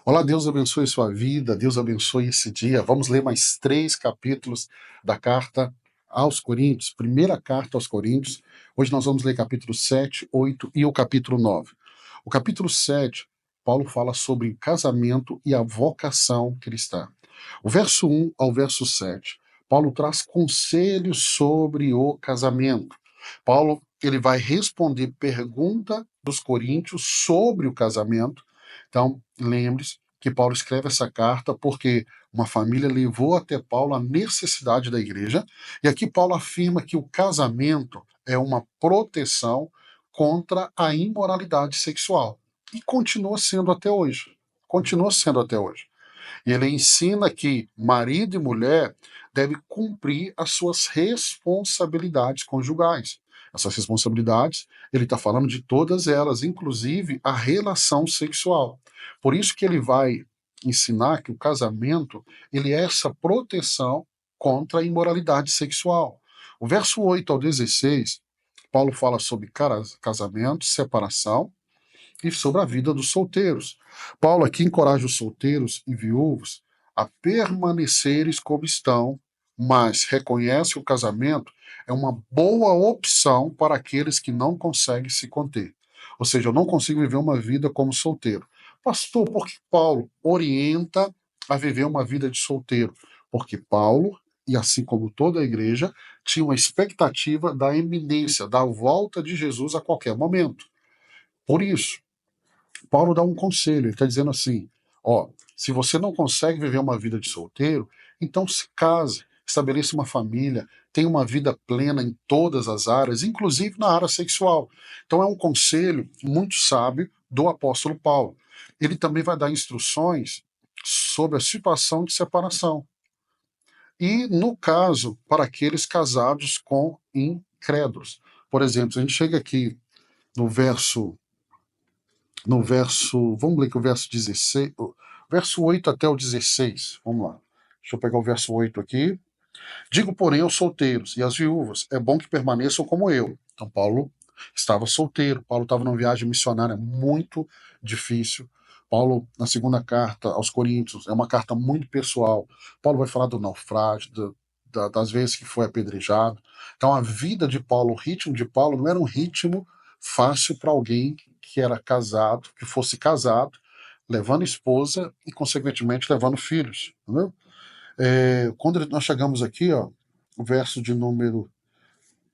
Olá, Deus abençoe sua vida, Deus abençoe esse dia. Vamos ler mais 3 capítulos da carta aos Coríntios, primeira carta aos Coríntios. Hoje nós vamos ler capítulo 7, 8 e o capítulo 9. O capítulo 7, Paulo fala sobre casamento e a vocação cristã. O verso 1 ao verso 7, Paulo traz conselhos sobre o casamento. Paulo ele vai responder pergunta dos coríntios sobre o casamento. Então, lembre-se que Paulo escreve essa carta porque uma família levou até Paulo a necessidade da igreja, e aqui Paulo afirma que o casamento é uma proteção contra a imoralidade sexual. E continua sendo até hoje. Continua sendo até hoje. E ele ensina que marido e mulher devem cumprir as suas responsabilidades conjugais. Essas responsabilidades, ele está falando de todas elas, inclusive a relação sexual. Por isso que ele vai ensinar que o casamento ele é essa proteção contra a imoralidade sexual. O verso 8 ao 16, Paulo fala sobre casamento, separação, e sobre a vida dos solteiros. Paulo aqui encoraja os solteiros e viúvos a permanecerem como estão, mas reconhece que o casamento é uma boa opção para aqueles que não conseguem se conter. Ou seja, eu não consigo viver uma vida como solteiro. Pastor, por que Paulo orienta a viver uma vida de solteiro? Porque Paulo, e assim como toda a igreja, tinha uma expectativa da iminência, da volta de Jesus a qualquer momento. Por isso, Paulo dá um conselho, ele está dizendo assim: ó, se você não consegue viver uma vida de solteiro, então se case, estabeleça uma família, tenha uma vida plena em todas as áreas, inclusive na área sexual. Então é um conselho muito sábio do apóstolo Paulo. Ele também vai dar instruções sobre a situação de separação. E, no caso, para aqueles casados com incrédulos. Por exemplo, a gente chega aqui no verso, vamos ler que o verso 16, o verso 8 até o 16, vamos lá. Deixa eu pegar o verso 8 aqui. Digo, porém, aos solteiros e às viúvas, é bom que permaneçam como eu. Então, Paulo estava solteiro, Paulo estava numa viagem missionária muito difícil. Paulo, na segunda carta aos Coríntios, é uma carta muito pessoal. Paulo vai falar do naufrágio, das vezes que foi apedrejado. Então, a vida de Paulo, o ritmo de Paulo, não era um ritmo fácil para alguém que era casado, que fosse casado, levando esposa e, consequentemente, levando filhos. Entendeu? Quando nós chegamos aqui, ó, o verso de número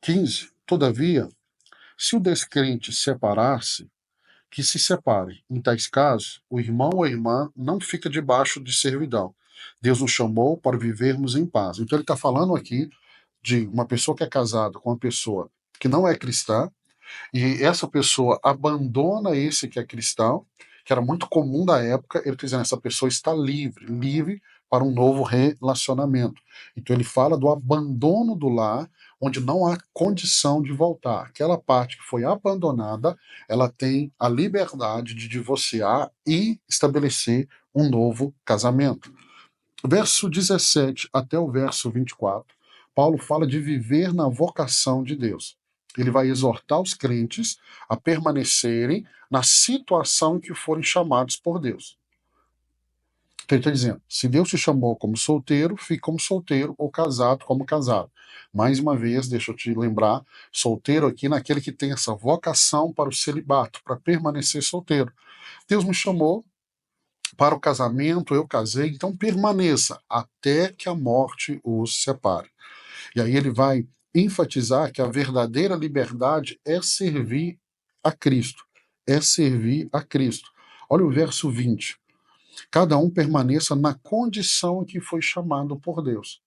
15, todavia, se o descrente separar-se, que se separe. Em tais casos, o irmão ou a irmã não fica debaixo de servidão. Deus nos chamou para vivermos em paz. Então ele está falando aqui de uma pessoa que é casada com uma pessoa que não é cristã, e essa pessoa abandona esse que é cristão, que era muito comum da época. Ele está dizendo, essa pessoa está livre, livre para um novo relacionamento. Então ele fala do abandono do lar, onde não há condição de voltar. Aquela parte que foi abandonada, ela tem a liberdade de divorciar e estabelecer um novo casamento. Verso 17 até o verso 24, Paulo fala de viver na vocação de Deus. Ele vai exortar os crentes a permanecerem na situação em que forem chamados por Deus. Então ele está dizendo, se Deus te chamou como solteiro, fique como solteiro, ou casado como casado. Mais uma vez, deixa eu te lembrar, solteiro aqui naquele que tem essa vocação para o celibato, para permanecer solteiro. Deus me chamou para o casamento, eu casei, então permaneça até que a morte os separe. E aí ele vai enfatizar que a verdadeira liberdade é servir a Cristo. É servir a Cristo. Olha o verso 20. Cada um permaneça na condição em que foi chamado por Deus.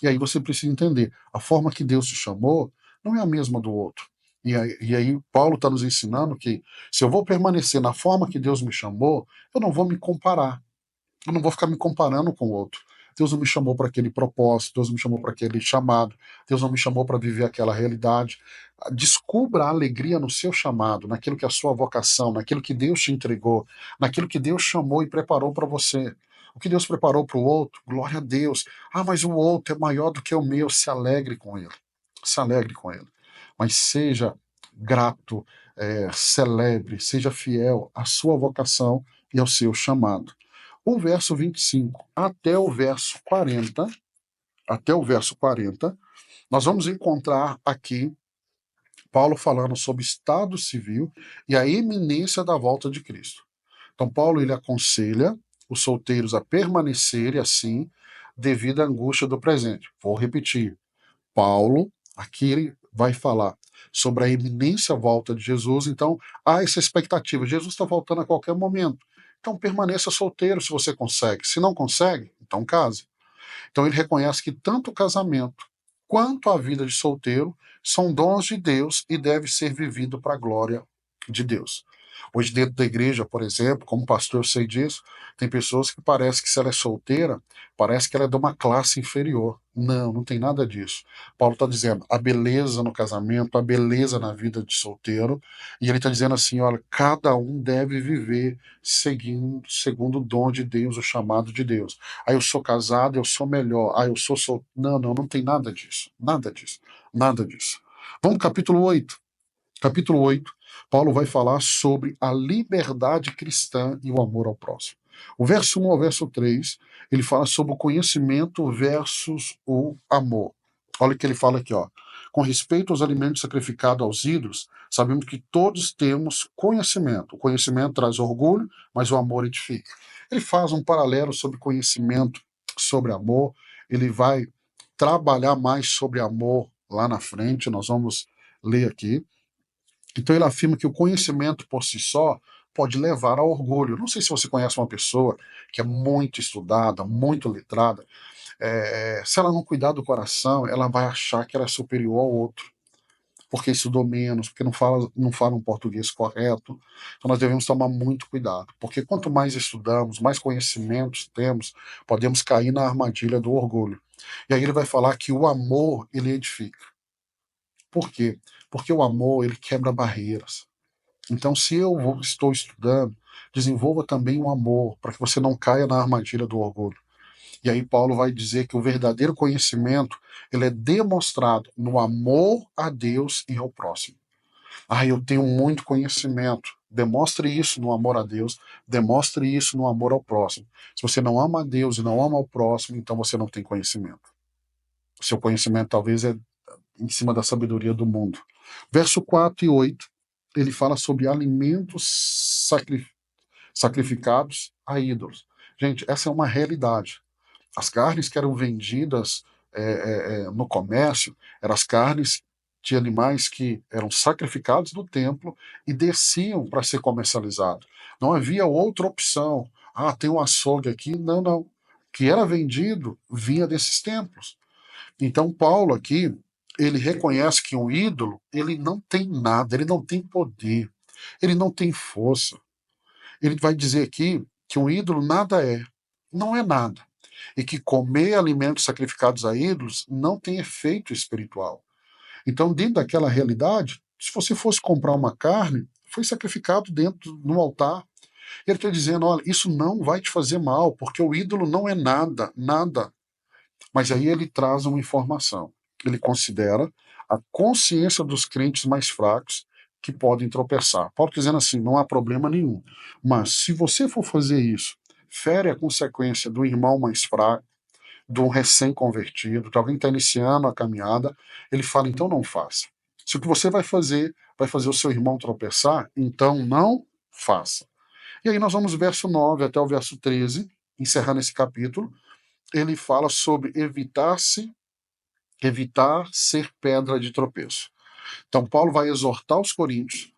E aí você precisa entender, a forma que Deus te chamou não é a mesma do outro. E aí Paulo está nos ensinando que se eu vou permanecer na forma que Deus me chamou, eu não vou me comparar. Eu não vou ficar me comparando com o outro. Deus não me chamou para aquele propósito, Deus não me chamou para aquele chamado, Deus não me chamou para viver aquela realidade. Descubra a alegria no seu chamado, naquilo que é a sua vocação, naquilo que Deus te entregou, naquilo que Deus chamou e preparou para você. O que Deus preparou para o outro, glória a Deus. Ah, mas o outro é maior do que o meu, se alegre com ele. Se alegre com ele. Mas seja grato, celebre, seja fiel à sua vocação e ao seu chamado. O verso 25 até o verso 40, nós vamos encontrar aqui Paulo falando sobre estado civil e a iminência da volta de Cristo. Então, Paulo ele aconselha os solteiros a permanecerem assim devido à angústia do presente. Vou repetir. Paulo, aqui ele vai falar sobre a iminência volta de Jesus, então há essa expectativa. Jesus está voltando a qualquer momento. Então permaneça solteiro se você consegue. Se não consegue, então case. Então ele reconhece que tanto o casamento quanto a vida de solteiro são dons de Deus e deve ser vivido para a glória de Deus. Hoje dentro da igreja, por exemplo, como pastor eu sei disso, tem pessoas que parece que se ela é solteira, parece que ela é de uma classe inferior. Não, não tem nada disso. Paulo está dizendo a beleza no casamento, a beleza na vida de solteiro, e ele está dizendo assim, olha, cada um deve viver segundo o dom de Deus, o chamado de Deus. Aí eu sou casado, eu sou melhor. Aí eu sou solteiro. Não, não, não tem nada disso. Nada disso. Nada disso. Vamos para capítulo 8. Capítulo 8, Paulo vai falar sobre a liberdade cristã e o amor ao próximo. O verso 1 ao verso 3, ele fala sobre o conhecimento versus o amor. Olha o que ele fala aqui, ó. Com respeito aos alimentos sacrificados aos ídolos, sabemos que todos temos conhecimento. O conhecimento traz orgulho, mas o amor edifica. Ele faz um paralelo sobre conhecimento, sobre amor. Ele vai trabalhar mais sobre amor lá na frente, nós vamos ler aqui. Então ele afirma que o conhecimento por si só pode levar ao orgulho. Não sei se você conhece uma pessoa que é muito estudada, muito letrada, se ela não cuidar do coração, ela vai achar que ela é superior ao outro, porque estudou menos, porque não fala um português correto. Então nós devemos tomar muito cuidado, porque quanto mais estudamos, mais conhecimentos temos, podemos cair na armadilha do orgulho. E aí ele vai falar que o amor, ele edifica. Por quê? Porque o amor, ele quebra barreiras. Então, se estou estudando, desenvolva também o amor, para que você não caia na armadilha do orgulho. E aí Paulo vai dizer que o verdadeiro conhecimento, ele é demonstrado no amor a Deus e ao próximo. Ah, eu tenho muito conhecimento. Demonstre isso no amor a Deus, demonstre isso no amor ao próximo. Se você não ama a Deus e não ama ao próximo, então você não tem conhecimento. O seu conhecimento talvez é em cima da sabedoria do mundo. Verso 4 e 8, ele fala sobre alimentos sacrificados a ídolos. Gente, essa é uma realidade. As carnes que eram vendidas no comércio eram as carnes de animais que eram sacrificados no templo e desciam para ser comercializado. Não havia outra opção. Ah, tem um açougue aqui. Não, não. O que era vendido vinha desses templos. Então Paulo aqui, ele reconhece que um ídolo, ele não tem nada, ele não tem poder, ele não tem força. Ele vai dizer aqui que um ídolo nada é, não é nada. E que comer alimentos sacrificados a ídolos não tem efeito espiritual. Então, dentro daquela realidade, se você fosse comprar uma carne, foi sacrificado dentro no altar. Ele está dizendo, olha, isso não vai te fazer mal, porque o ídolo não é nada, nada. Mas aí ele traz uma informação. Ele considera a consciência dos crentes mais fracos que podem tropeçar. Paulo tá dizendo assim, não há problema nenhum. Mas se você for fazer isso, fere a consequência do irmão mais fraco, de um recém-convertido, de alguém que está iniciando a caminhada, ele fala, então não faça. Se o que você vai fazer o seu irmão tropeçar, então não faça. E aí nós vamos do verso 9 até o verso 13, encerrando esse capítulo, ele fala sobre evitar ser pedra de tropeço. Então, Paulo vai exortar os coríntios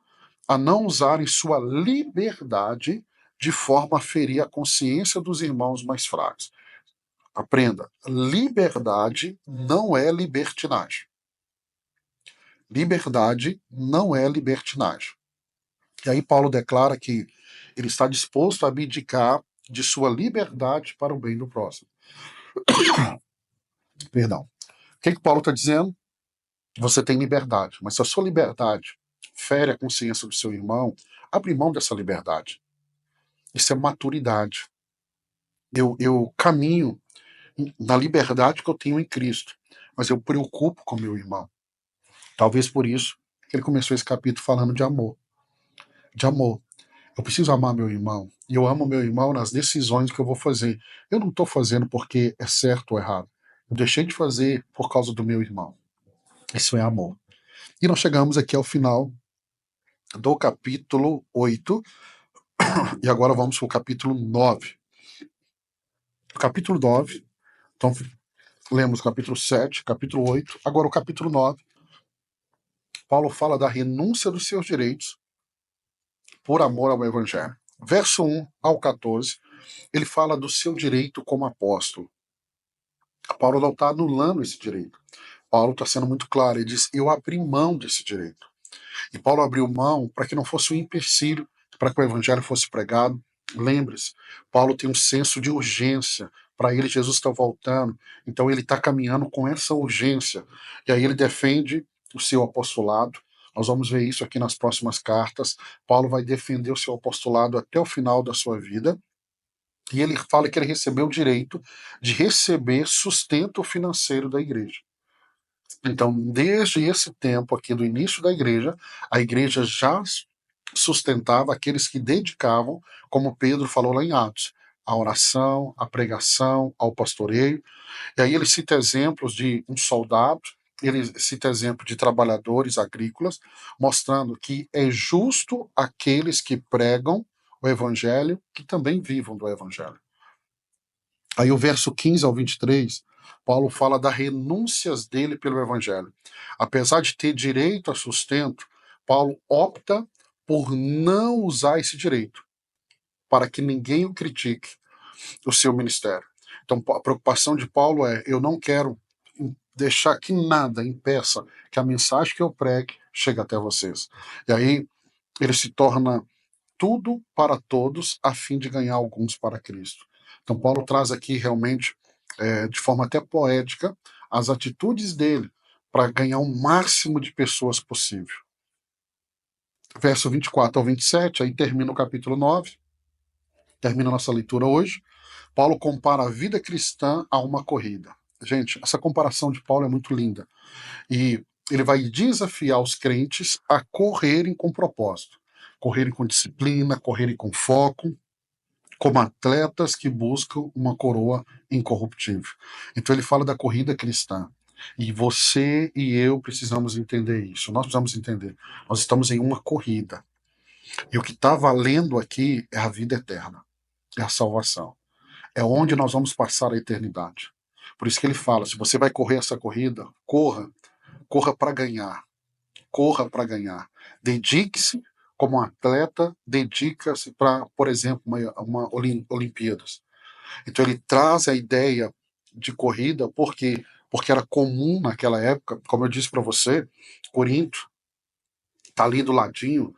a não usarem sua liberdade de forma a ferir a consciência dos irmãos mais fracos. Aprenda, liberdade não é libertinagem. Liberdade não é libertinagem. E aí Paulo declara que ele está disposto a abdicar de sua liberdade para o bem do próximo. Perdão. O que Paulo está dizendo? Você tem liberdade, mas se a sua liberdade fere a consciência do seu irmão, abre mão dessa liberdade. Isso é maturidade. Eu caminho na liberdade que eu tenho em Cristo, mas eu preocupo com meu irmão. Talvez por isso que ele começou esse capítulo falando de amor. De amor. Eu preciso amar meu irmão. E eu amo meu irmão nas decisões que eu vou fazer. Eu não estou fazendo porque é certo ou errado. Eu deixei de fazer por causa do meu irmão. Isso é amor. E nós chegamos aqui ao final do capítulo 8. E agora vamos para o capítulo 9. O capítulo 9. Então, lemos o capítulo 7, capítulo 8. Agora o capítulo 9. Paulo fala da renúncia dos seus direitos por amor ao evangelho. Verso 1 ao 14, ele fala do seu direito como apóstolo. Paulo não está anulando esse direito. Paulo está sendo muito claro, ele diz, eu abri mão desse direito. E Paulo abriu mão para que não fosse um empecilho, para que o evangelho fosse pregado. Lembre-se, Paulo tem um senso de urgência. Para ele, Jesus está voltando. Então, ele está caminhando com essa urgência. E aí, ele defende o seu apostolado. Nós vamos ver isso aqui nas próximas cartas. Paulo vai defender o seu apostolado até o final da sua vida. E ele fala que ele recebeu o direito de receber sustento financeiro da igreja. Então, desde esse tempo aqui do início da igreja, a igreja já sustentava aqueles que dedicavam, como Pedro falou lá em Atos, a oração, a pregação, ao pastoreio. E aí ele cita exemplos de um soldado, ele cita exemplo de trabalhadores agrícolas, mostrando que é justo aqueles que pregam o evangelho que também vivam do evangelho. Aí o verso 15 ao 23, Paulo fala das renúncias dele pelo evangelho. Apesar de ter direito a sustento, Paulo opta por não usar esse direito, para que ninguém o critique, o seu ministério. Então a preocupação de Paulo é, eu não quero deixar que nada impeça que a mensagem que eu pregue chegue até vocês. E aí ele se torna tudo para todos, a fim de ganhar alguns para Cristo. Então, Paulo traz aqui realmente, de forma até poética, as atitudes dele para ganhar o máximo de pessoas possível. Verso 24 ao 27, aí termina o capítulo 9, termina a nossa leitura hoje. Paulo compara a vida cristã a uma corrida. Gente, essa comparação de Paulo é muito linda. E ele vai desafiar os crentes a correrem com propósito, correrem com disciplina, correrem com foco, como atletas que buscam uma coroa incorruptível. Então ele fala da corrida cristã. E você e eu precisamos entender isso. Nós precisamos entender. Nós estamos em uma corrida. E o que está valendo aqui é a vida eterna, é a salvação. É onde nós vamos passar a eternidade. Por isso que ele fala: se você vai correr essa corrida, corra, corra para ganhar. Corra para ganhar. Dedique-se como um atleta, dedica-se para, por exemplo, uma Olimpíadas. Então ele traz a ideia de corrida porque era comum naquela época, como eu disse para você, Corinto está ali do ladinho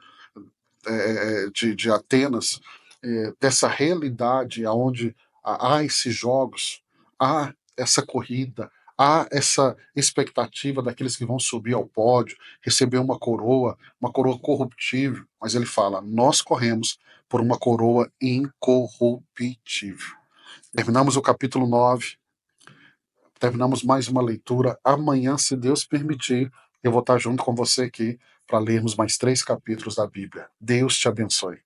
de Atenas, dessa realidade onde há esses jogos, há essa corrida, há essa expectativa daqueles que vão subir ao pódio, receber uma coroa corruptível, mas ele fala, nós corremos por uma coroa incorruptível. Terminamos o capítulo 9, terminamos mais uma leitura. Amanhã, se Deus permitir, eu vou estar junto com você aqui para lermos mais 3 capítulos da Bíblia. Deus te abençoe.